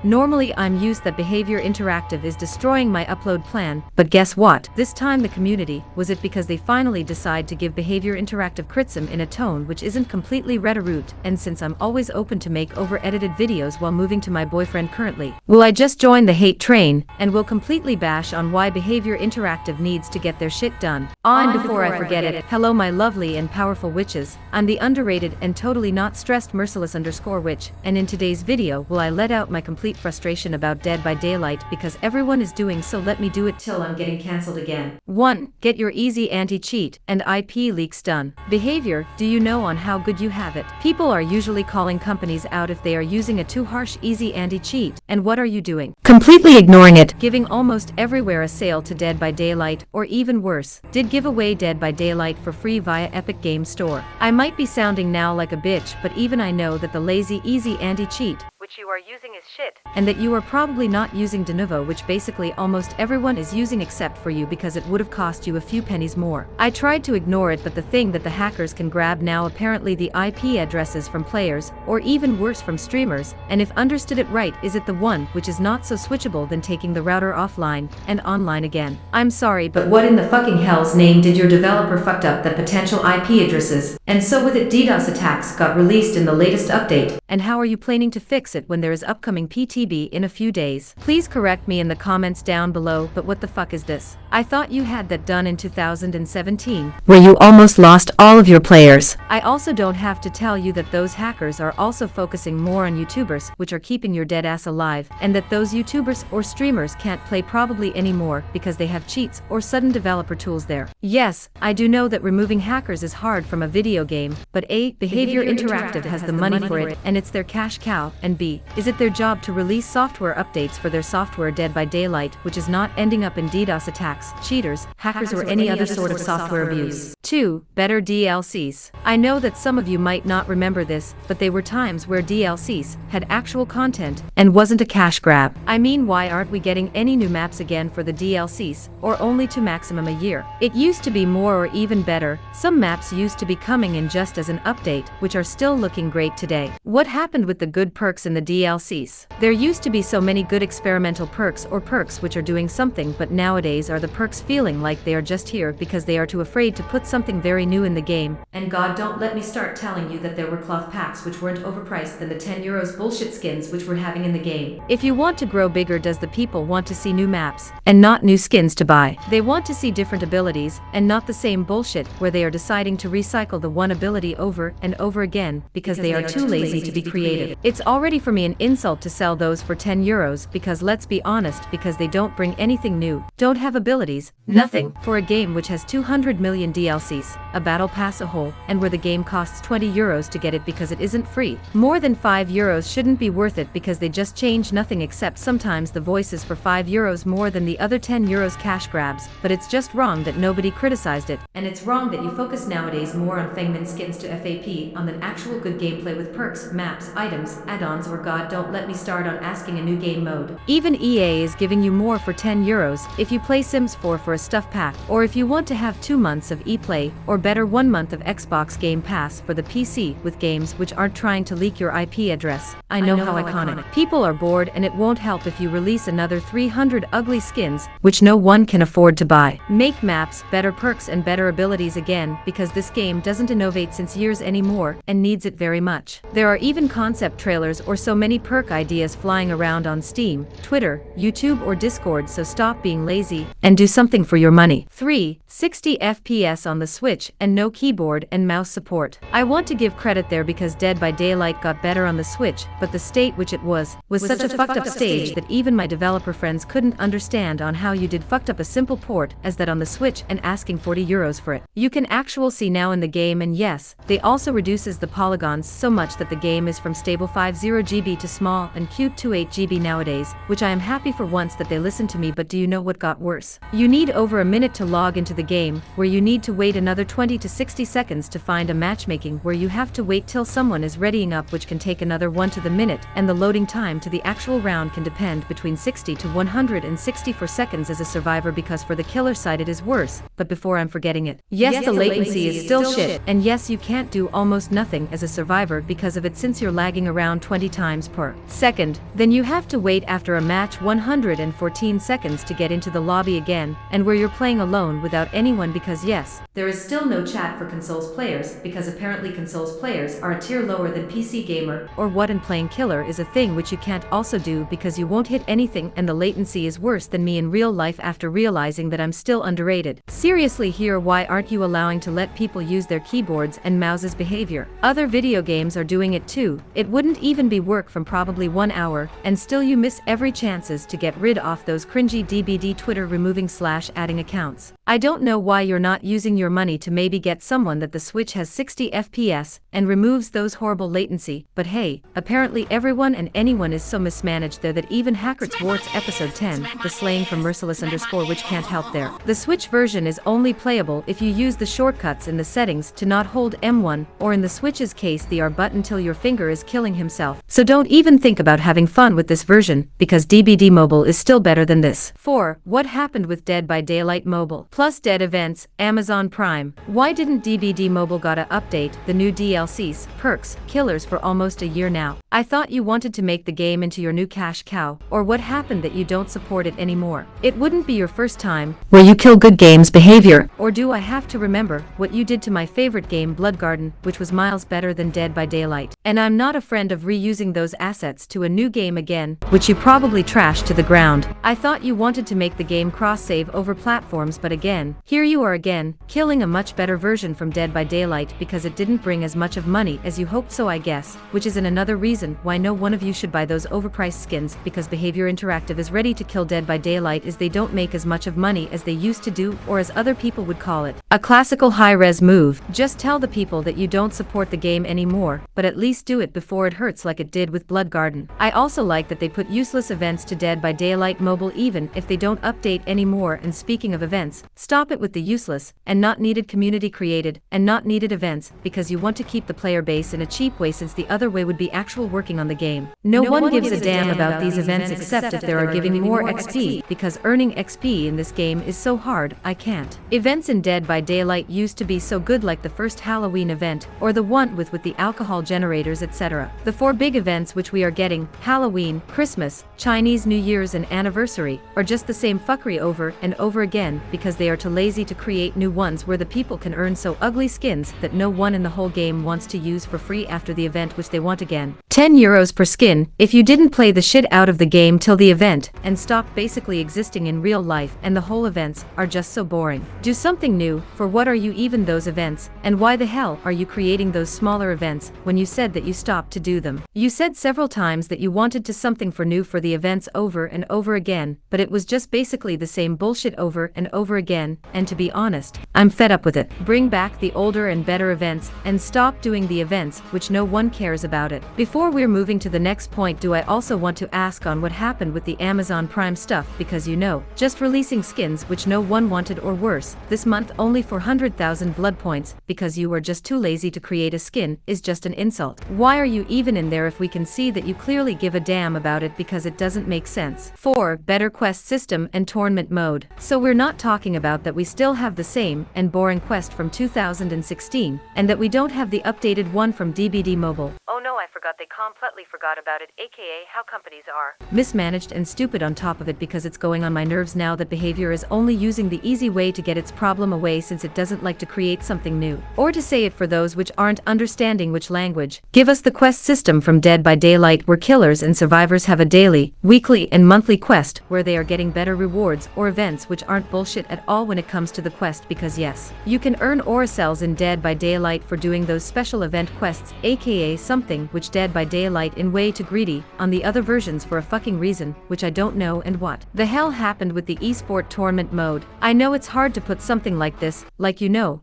Normally I'm used that Behavior Interactive is destroying my upload plan, but guess what? This time the community, was it because they finally decide to give Behavior Interactive criticism in a tone which isn't completely red-a-root, and since I'm always open to make over-edited videos while moving to my boyfriend currently, will I just join the hate train, and will completely bash on why Behavior Interactive needs to get their shit done. And before I forget it, hello my lovely and powerful witches, I'm the underrated and totally not stressed merciless_witch, and in today's video will I let out my complete frustration about Dead by Daylight because everyone is doing so let me do it till I'm getting cancelled again. 1. Get your easy anti-cheat and IP leaks done. Behavior, do you know on how good you have it? People are usually calling companies out if they are using a too harsh easy anti-cheat, and what are you doing? Completely ignoring it. Giving almost everywhere a sale to Dead by Daylight, or even worse, did give away Dead by Daylight for free via Epic Games Store. I might be sounding now like a bitch, but even I know that the lazy easy anti-cheat, which you are using is shit, and that you are probably not using de novo, which basically almost everyone is using except for you because it would have cost you a few pennies more. I tried to ignore it, but the thing that the hackers can grab now apparently the IP addresses from players, or even worse from streamers, and if understood it right is it the one which is not so switchable than taking the router offline and online again. I'm sorry, but what in the fucking hell's name did your developer fucked up that potential IP addresses, and so with it DDoS attacks got released in the latest update, and how are you planning to fix it when there is upcoming PTB in a few days? Please correct me in the comments down below, but what the fuck is this? I thought you had that done in 2017, where you almost lost all of your players. I also don't have to tell you that those hackers are also focusing more on YouTubers, which are keeping your dead ass alive, and that those YouTubers or streamers can't play probably anymore because they have cheats or sudden developer tools there. Yes, I do know that removing hackers is hard from a video game, but A, Behavior Interactive has the money for it, and it's their cash cow, and B, is it their job to release software updates for their software Dead by Daylight, which is not ending up in DDoS attacks, cheaters, hackers or any other sort of software abuse. 2. Better DLCs. I know that some of you might not remember this, but they were times where DLCs had actual content and wasn't a cash grab. I mean, why aren't we getting any new maps again for the DLCs, or only to maximum a year? It used to be more or even better. Some maps used to be coming in just as an update, which are still looking great today. What happened with the good perks in the DLCs? There used to be so many good experimental perks or perks which are doing something, but nowadays are the perks feeling like they are just here because they are too afraid to put something very new in the game. And God, don't let me start telling you that there were cloth packs which weren't overpriced than the €10 bullshit skins which we're having in the game. If you want to grow bigger, does the people want to see new maps and not new skins to buy? They want to see different abilities and not the same bullshit where they are deciding to recycle the one ability over and over again because they are too lazy to be creative. It's already for me an insult to sell those for €10 because let's be honest, because they don't bring anything new, don't have abilities, nothing, for a game which has 200 million DLCs, a battle pass a whole, and where the game costs €20 to get it because it isn't free. More than €5 shouldn't be worth it because they just change nothing except sometimes the voices for €5 more than the other €10 cash grabs, but it's just wrong that nobody criticized it, and it's wrong that you focus nowadays more on Fengman skins to FAP on than actual good gameplay with perks, maps, items, add-ons, or God don't let me start on asking a new game mode. Even EA is giving you more for €10 if you play Sims 4 for a stuff pack, or if you want to have 2 months of ePlay, or better 1 month of Xbox Game Pass for the PC with games which aren't trying to leak your IP address. I know how iconic. People are bored, and it won't help if you release another 300 ugly skins which no one can afford to buy. Make maps, better perks and better abilities again, because this game doesn't innovate since years anymore and needs it very much. There are even concept trailers or so many perk ideas flying around on Steam, Twitter, YouTube or Discord, so stop being lazy and do something for your money. 3. 60 FPS on the Switch and no keyboard and mouse support. I want to give credit there because Dead by Daylight got better on the Switch, but the state which it was such a fucked up stage that even my developer friends couldn't understand on how you did fucked up a simple port as that on the Switch and asking €40 for it. You can actually see now in the game, and yes, they also reduces the polygons so much that the game is from stable 50GB to small and cute 28GB nowadays, which I am happy for once that they listened to me. But do you know what got worse? You need over a minute to log into the game, where you need to wait another 20 to 60 seconds to find a matchmaking where you have to wait till someone is readying up, which can take another 1 to the minute, and the loading time to the actual round can depend between 60 to 164 seconds as a survivor, because for the killer side it is worse. But before I'm forgetting it, yes, the latency is still shit, and yes, you can't do almost nothing as a survivor because of it, since you're lagging around 20 times per second. Then you have to wait after a match 114 seconds to get into the lobby again, and where you're playing alone without anyone, because yes, there is still no chat for consoles players, because apparently consoles players are a tier lower than PC gamer or what, and playing killer is a thing which you can't also do because you won't hit anything, and the latency is worse than me in real life after realizing that I'm still underrated. Seriously here, why aren't you allowing to let people use their keyboards and mouses? Behavior. Other video games are doing it too. It wouldn't even be work from probably 1 hour, and still you miss every chances to get rid of those cringy DBD Twitter removing / adding accounts. I don't know why you're not using your money to maybe get someone that the Switch has 60 FPS and removes those horrible latency, but hey, apparently everyone and anyone is so mismanaged there that even Hackert's Warts episode 10, the slaying from merciless _ which can't help there. The Switch version is only playable if you use the shortcuts in the settings to not hold M1, or in the Switch's case the R button till your finger is killing himself. So don't even think about having fun with this version, because DBD Mobile is still better than this. 4. What happened with Dead by Daylight Mobile? Plus Dead events, Amazon Prime. Why didn't DBD Mobile gotta update the new DLCs, perks, killers for almost a year now? I thought you wanted to make the game into your new cash cow, or what happened that you don't support it anymore? It wouldn't be your first time where you kill good games. Behavior. Or do I have to remember what you did to my favorite game Bloodgarden, which was miles better than Dead by Daylight? And I'm not a friend of reusing those assets to a new game again, which you probably trashed to the ground. I thought you wanted to make the game cross-save over platforms, but again, here you are again, killing a much better version from Dead by Daylight because it didn't bring as much of money as you hoped, so I guess, which is another reason why no one of you should buy those overpriced skins, because Behavior Interactive is ready to kill Dead by Daylight as they don't make as much of money as they used to do, or as other people would call it, a classical high-res move. Just tell the people that you don't support the game anymore, but at least do it before it hurts like it did with Bloodgarden. I also like that they put useless events to Dead by Daylight Mobile even if they don't update anymore, and speaking of events, stop it with the useless and not needed community created and not needed events, because you want to keep the player base in a cheap way, since the other way would be actual working on the game. No one gives a damn about these events except if they are giving more XP, because earning XP in this game is so hard, I can't. Events in Dead by Daylight used to be so good, like the first Halloween event, or the one with the alcohol generators, etc. The 4 big events which we are getting, Halloween, Christmas, Chinese New Year's and Anniversary, are just the same fuckery over and over again, because they are too lazy to create new ones where the people can earn so ugly skins that no one in the whole game wants to use for free after the event, which they want again. 10 euros per skin if you didn't play the shit out of the game till the event and stop basically existing in real life, and the whole events are just so boring. Do something new. For what are you even those events, and why the hell are you creating those smaller events when you said that you stopped to do them? You said several times that you wanted to something for new for the events over and over again, but it was just basically the same bullshit over and over again, and to be honest, I'm fed up with it. Bring back the older and better events and stop doing the events which no one cares about it. Before we're moving to the next point, do I also want to ask on what happened with the Amazon Prime stuff, because you know, just releasing skins which no one wanted, or worse, this month only 400,000 blood points because you were just too lazy to create a skin, is just an insult. Why are you even in there if we can see that you clearly give a damn about it, because it doesn't make sense. 4. Better quest system and tournament mode. So we're not talking about that we still have the same and boring quest from 2016, and that we don't have the updated one from DBD Mobile. Oh no, I forgot, they completely forgot about it, aka how companies are mismanaged and stupid on top of it, because it's going on my nerves now that Behavior is only using the easy way to get its problem away, since it doesn't like to create something new. Or to say it for those which aren't understanding which language, give us the quest system from Dead by Daylight where killers and survivors have a daily, weekly and monthly quest where they are getting better rewards or events which aren't bullshit at all when it comes to the quest, because yes, you can earn aura cells in Dead by Daylight for doing those special event quests, aka something which Dead by Daylight in way too greedy on the other versions for a fucking reason, which I don't know and what the hell happened with the esport tournament mode. I know it's hard to put something like this, like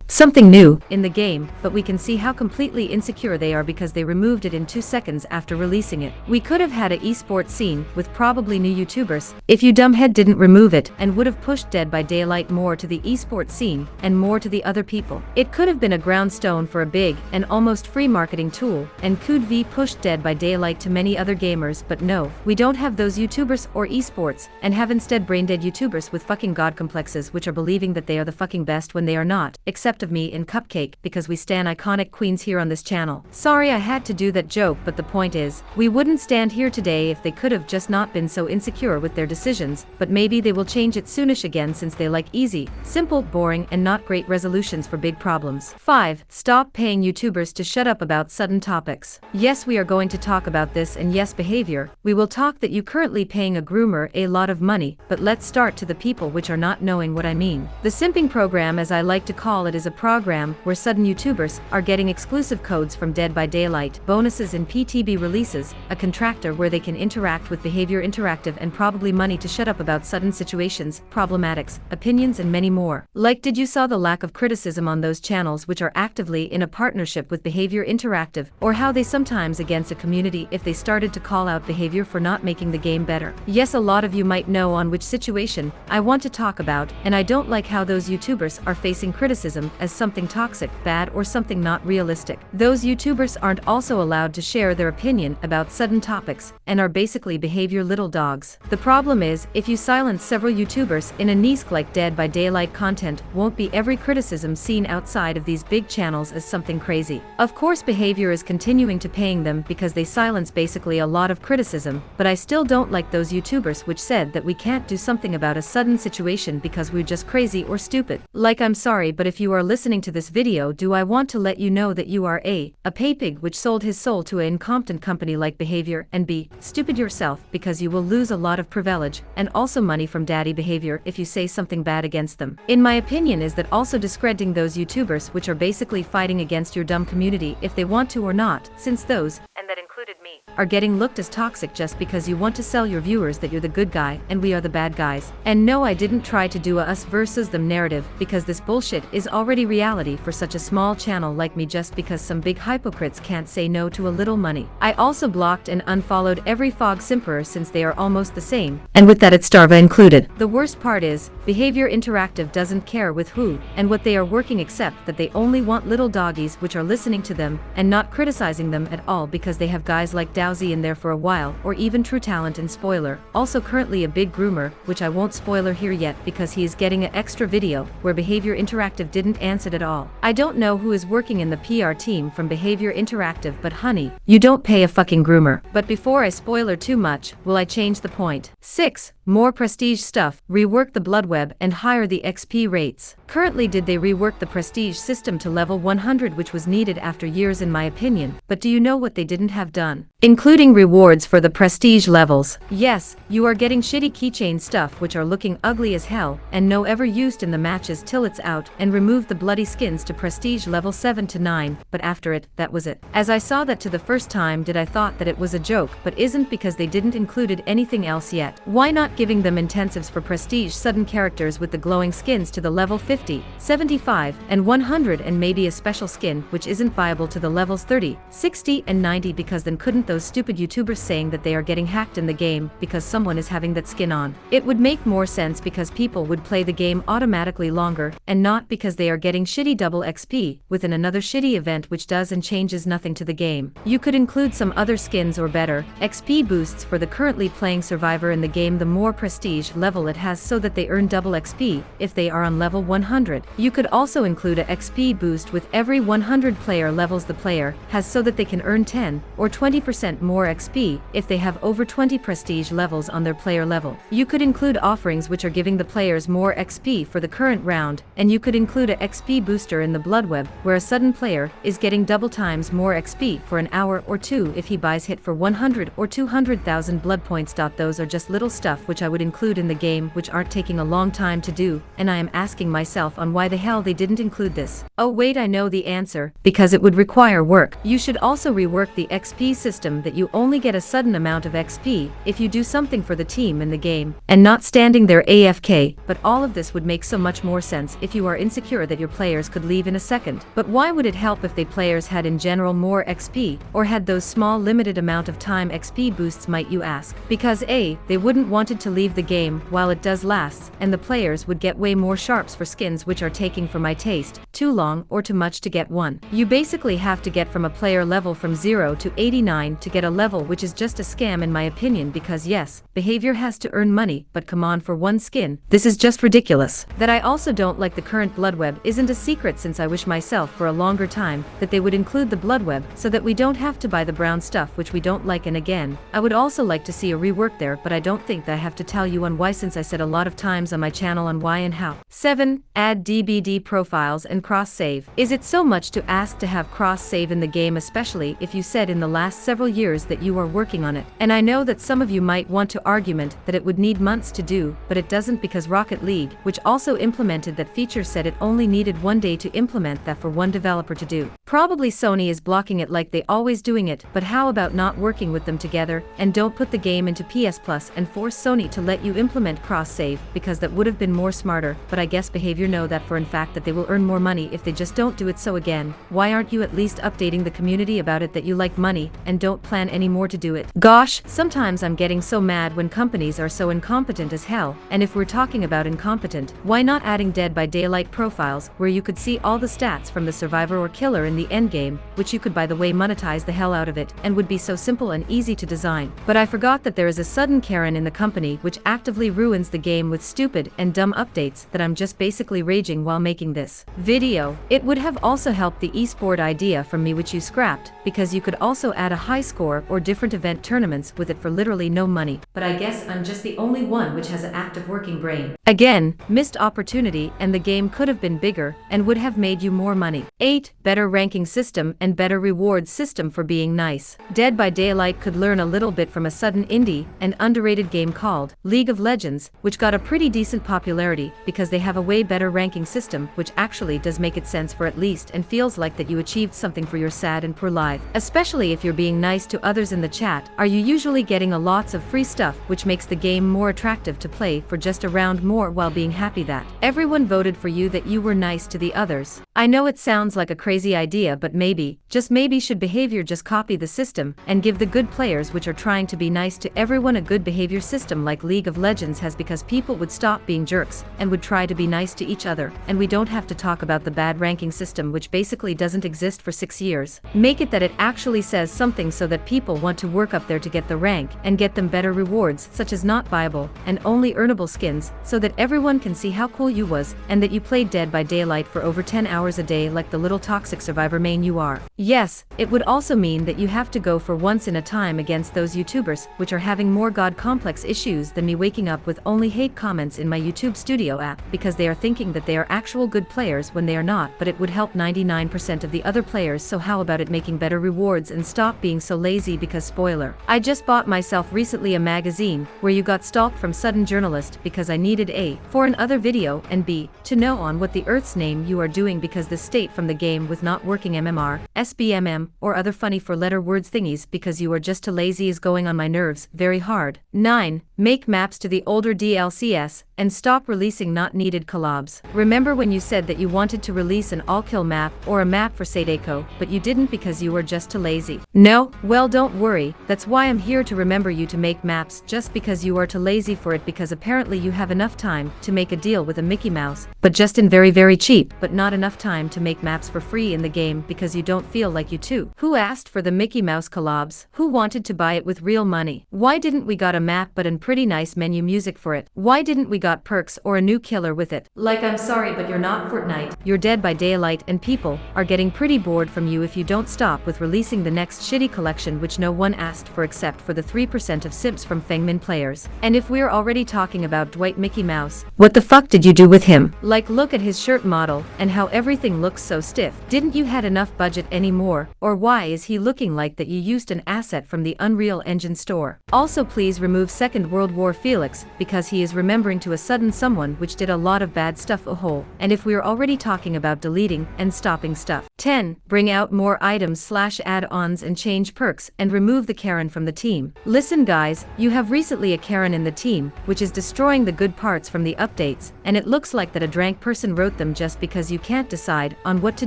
something new, in the game, but we can see how completely insecure they are because they removed it in 2 seconds after releasing it. We could have had a esport scene with probably new YouTubers if you dumbhead didn't remove it and would have pushed Dead by Daylight more to the esport scene and more to the other people. It could have been a ground stone for a big and almost free marketing tool, and could V pushed Dead by Daylight to many other gamers, but no, we don't have those YouTubers or esports, and have instead brain-dead YouTubers with fucking god complexes which are believing that they are the fucking best when they are not, except of me and Cupcake, because we stan iconic queens here on this channel. Sorry I had to do that joke, but the point is, we wouldn't stand here today if they could have just not been so insecure with their decisions, but maybe they will change it soonish again since they like easy, simple, boring, and not great resolutions for big problems. 5. Stop paying YouTubers to shut up about sudden topics. Yes, we are going to talk about this, and yes, behavior. We will talk that you currently paying a groomer a lot of money, but let's start to the people which are not knowing what I mean. The simping program, as I like to call it, is a program where sudden YouTubers are getting exclusive codes from Dead by Daylight, bonuses in PTB releases, a contractor where they can interact with Behavior Interactive, and probably money to shut up about sudden situations, problematics, opinions, and many more. Like, did you saw the lack of criticism on those channels which are actively in a partnership with Behavior Interactive, or how they sometimes against a community if they started to call out Behavior for not making the game better? Yes, a lot of you might know on which situation I want to talk about, and I don't like how those YouTubers are facing criticism as something toxic, bad, or something not realistic. Those YouTubers aren't also allowed to share their opinion about sudden topics, and are basically Behavior little dogs. The problem is, if you silence several YouTubers in a niche like Dead by Daylight, content won't be every criticism seen outside of these big channels as something crazy. Of course, Behavior is continuing to paying them because they silence basically a lot of criticism, but I still don't like those YouTubers which said that we can't do something about a sudden situation because we're just crazy or stupid. Like, I'm sorry, but if you are listening to this video, do I want to let you know that you are a pay pig which sold his soul to an incompetent company like Behavior, and b stupid yourself, because you will lose a lot of privilege and also money from daddy Behavior if you say something bad against them. In my opinion, is that also discrediting those YouTubers which are basically fighting against your dumb community if they want to or not, since those, and that included me, are getting looked as toxic just because you want to sell your viewers that you're the good guy and we are the bad guys. And no, I didn't try to do a us versus them narrative, because this bullshit is already reality for such a small channel like me just because some big hypocrites can't say no to a little money. I also blocked and unfollowed every fog simper since they are almost the same, and with that it's Starva included. The worst part is, Behavior Interactive doesn't care with who and what they are working, except that they only want little doggies which are listening to them and not criticizing them at all, because they have guys like Dowsy in there for a while, or even True Talent and Spoiler, also currently a big groomer, which I won't spoiler here yet because he is getting an extra video where Behavior Interactive didn't answer it at all. I don't know who is working in the PR team from Behavior Interactive, but honey, you don't pay a fucking groomer. But before I spoiler too much, will I change the point? 6. More prestige stuff, rework the blood web and higher the XP rates. Currently, did they rework the prestige system to level 100, which was needed after years in my opinion, but do you know what they didn't have done? Including rewards for the prestige levels. Yes, you are getting shitty keychain stuff which are looking ugly as hell, and no ever used in the matches till it's out, and remove the bloody skins to prestige level 7 to 9, but after it, that was it. As I saw that to the first time, did I thought that it was a joke, but isn't, because they didn't included anything else yet. Why not giving them intensives for prestige sudden characters with the glowing skins to the level 50, 75, and 100, and maybe a special skin which isn't viable to the levels 30, 60, and 90, because then couldn't those stupid YouTubers saying that they are getting hacked in the game because someone is having that skin on? It would make more sense, because people would play the game automatically longer, and not because they are getting shitty double XP within another shitty event which does and changes nothing to the game. You could include some other skins or better XP boosts for the currently playing survivor in the game the more prestige level it has, so that they earn double XP if they are on level 100. You could also include a XP boost with every 100 player levels the player has, so that they can earn 10 or 20% 20% more XP if they have over 20 prestige levels on their player level. You could include offerings which are giving the players more XP for the current round, and you could include a XP booster in the Blood Web where a sudden player is getting double times more XP for an hour or two if he buys hit for 100 or 200,000 blood points. Those are just little stuff which I would include in the game which aren't taking a long time to do, and I am asking myself on why the hell they didn't include this. Oh wait, I know the answer. Because it would require work. You should also rework the XP system that you only get a sudden amount of XP if you do something for the team in the game, and not standing there AFK, but all of this would make so much more sense if you are insecure that your players could leave in a second. But why would it help if the players had in general more XP, or had those small limited amount of time XP boosts, might you ask? Because A, they wouldn't wanted to leave the game while it does last, and the players would get way more sharps for skins which are taking for my taste too long or too much to get one. You basically have to get from a player level from 0 to 89 to get a level, which is just a scam in my opinion, because yes, behavior has to earn money, but come on, for one skin, this is just ridiculous. That I also don't like the current Blood Web isn't a secret, since I wish myself for a longer time that they would include the Blood Web so that we don't have to buy the brown stuff which we don't like. And again, I would also like to see a rework there, but I don't think that I have to tell you on why, since I said a lot of times on my channel on why and how. 7. Add DBD profiles and cross-save. Is it so much to ask to have cross-save in the game, especially if you said in the last several years that you are working on it? And I know that some of you might want to argument that it would need months to do, but it doesn't, because Rocket League, which also implemented that feature, said it only needed one day to implement that for one developer to do. Probably Sony is blocking it like they always doing it, but how about not working with them together, and don't put the game into PS Plus and force Sony to let you implement cross-save, because that would have been more smarter. But I guess Behavior know that for in fact that they will earn more money if they just don't do it. So again, why aren't you at least updating the community about it that you like money and don't plan any more to do it? Gosh, sometimes I'm getting so mad when companies are so incompetent as hell. And if we're talking about incompetent, why not adding Dead by Daylight profiles where you could see all the stats from the survivor or killer in the endgame, which you could, by the way, monetize the hell out of it, and would be so simple and easy to design. But I forgot that there is a sudden Karen in the company which actively ruins the game with stupid and dumb updates that I'm just basically raging while making this video. It would have also helped the esport idea from me which you scrapped, because you could also add a high score or different event tournaments with it for literally no money. But I guess I'm just the only one which has an active working brain. Again, missed opportunity, and the game could have been bigger and would have made you more money. 8. Better ranking system and better rewards system for being nice. Dead by Daylight could learn a little bit from a sudden indie and underrated game called League of Legends, which got a pretty decent popularity because they have a way better ranking system, which actually does make it sense for at least, and feels like that you achieved something for your sad and poor life. Especially if you're being nice to others in the chat, are you usually getting a lots of free stuff, which makes the game more attractive to play for just a round more while being happy that everyone voted for you, that you were nice to the others. I know it sounds like a crazy idea, but maybe, just maybe, should Behavior just copy the system and give the good players which are trying to be nice to everyone a good behavior system like League of Legends has, because people would stop being jerks and would try to be nice to each other, and we don't have to talk about the bad ranking system which basically doesn't exist for 6 years. Make it that it actually says something so that people want to work up there to get the rank and get them better rewards, such as not buyable and only earnable skins, so that everyone can see how cool you was and that you played Dead by Daylight for over 10 hours a day like the little toxic survivor main you are. Yes, it would also mean that you have to go for once in a time against those YouTubers which are having more god complex issues than me, waking up with only hate comments in my YouTube Studio app because they are thinking that they are actual good players when they are not. But it would help 99% of the other players, so how about it making better rewards and stop being so lazy? Because spoiler, I just bought myself recently a magazine where you got stalked from sudden journalist because I needed A, for an other video, and B, to know on what the earth's name you are doing because the state from the game with not working MMR, SBMM, or other funny for letter words thingies because you are just too lazy is going on my nerves very hard. 9. Make maps to the older DLCS and stop releasing not needed collabs. Remember when you said that you wanted to release an all-kill map or a map for Sadeko, but you didn't because you were just too lazy? No? Well, don't worry, that's why I'm here to remember you to make maps just because you are too lazy for it, because apparently you have enough time to make a deal with a Mickey Mouse, but just in very cheap, but not enough time to make maps for free in the game because you don't feel like you too. Who asked for the Mickey Mouse collabs? Who wanted to buy it with real money? Why didn't we got a map but in pretty nice menu music for it? Why didn't we got got perks or a new killer with it. Like I'm sorry but you're not Fortnite. You're Dead by Daylight and people are getting pretty bored from you if you don't stop with releasing the next shitty collection which no one asked for except for the 3% of simps from Fengmin players. And if we're already talking about Dwight Mickey Mouse, what the fuck did you do with him? Like look at his shirt model and how everything looks so stiff. Didn't you had enough budget anymore? Or why is he looking like that you used an asset from the Unreal Engine store? Also please remove Second World War Felix because he is remembering to a sudden someone which did a lot of bad stuff. Ouwh. And if we're already talking about deleting and stopping stuff. 10. Bring out more items/add-ons and change perks and remove the Karen from the team. Listen guys, you have recently a Karen in the team which is destroying the good parts from the updates, and it looks like that a drank person wrote them just because you can't decide on what to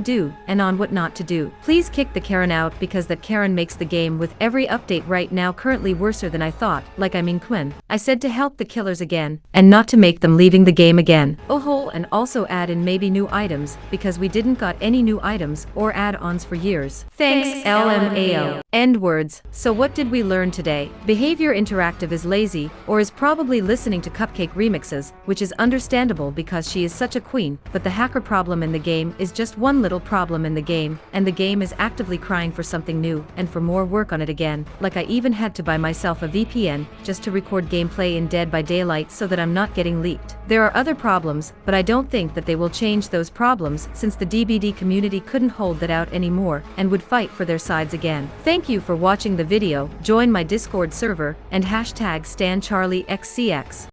do and on what not to do. Please kick the Karen out because that Karen makes the game with every update right now currently worser than I thought. Like I mean Quinn. I said to help the killers again and not to make them leaving the game again. Ouwh, and also add in maybe new items because we didn't got any new items or add-ons for years. Thanks LMAO. End words. So what did we learn today? Behavior Interactive is lazy or is probably listening to Cupcake remixes, which is understandable because she is such a queen, but the hacker problem in the game is just one little problem in the game, and the game is actively crying for something new and for more work on it again. Like I even had to buy myself a VPN just to record gameplay in Dead by Daylight so that I'm not getting leaked. There are other problems, but I don't think that they will change those problems since the DBD community couldn't hold that out anymore and would fight for their sides again. Thank you for watching the video. Join my Discord server and #StanCharlieXCX.